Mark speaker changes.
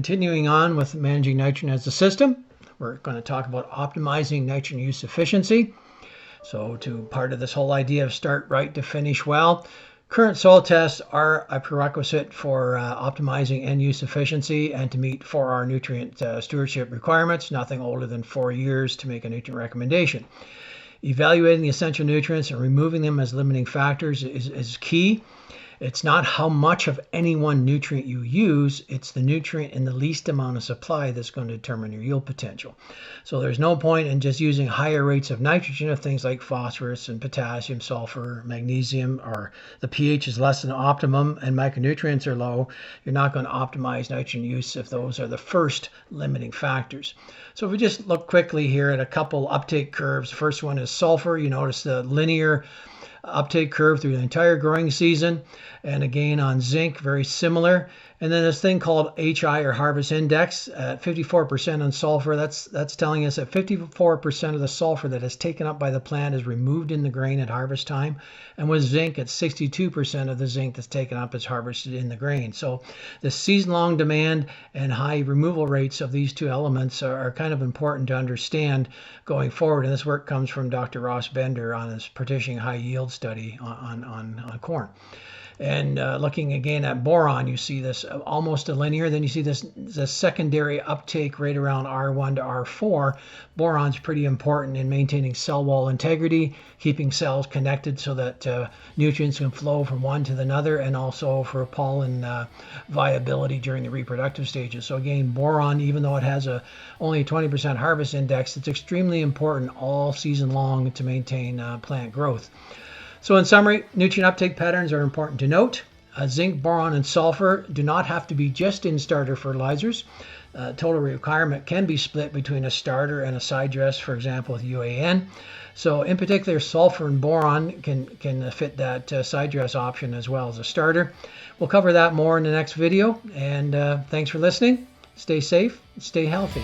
Speaker 1: continuing on with managing nitrogen as a system, we're going to talk about optimizing nitrogen use efficiency. So part of this whole idea of start right to finish well, current soil tests are a prerequisite for optimizing end use efficiency and to meet 4R nutrient stewardship requirements, nothing older than 4 years to make a nutrient recommendation. Evaluating the essential nutrients and removing them as limiting factors is key. It's not how much of any one nutrient you use, it's the nutrient in the least amount of supply that's going to determine your yield potential. So there's no point in just using higher rates of nitrogen of things like phosphorus and potassium, sulfur, magnesium, or the pH is less than optimum and micronutrients are low. You're not going to optimize nitrogen use if those are the first limiting factors. So if we just look quickly here at a couple uptake curves, the first one is sulfur. You notice the linear uptake curve through the entire growing season, and again on zinc, very similar. And then this thing called HI, or harvest index, at 54% on sulfur. That's telling us that 54% of the sulfur that is taken up by the plant is removed in the grain at harvest time. And with zinc, it's 62% of the zinc that's taken up is harvested in the grain. So the season-long demand and high removal rates of these two elements are kind of important to understand going forward. And this work comes from Dr. Ross Bender on his partitioning high yield study on corn. And looking again at boron, you see this almost a linear. Then you see this secondary uptake right around R1 to R4. Boron's pretty important in maintaining cell wall integrity, keeping cells connected so that nutrients can flow from one to another, and also for pollen viability during the reproductive stages. So again, boron, even though it has only a 20% harvest index, it's extremely important all season long to maintain plant growth. So in summary, nutrient uptake patterns are important to note. Zinc, boron, and sulfur do not have to be just in starter fertilizers. Total requirement can be split between a starter and a side dress, for example, with UAN. So in particular, sulfur and boron can fit that side dress option as well as a starter. We'll cover that more in the next video. And thanks for listening. Stay safe, stay healthy.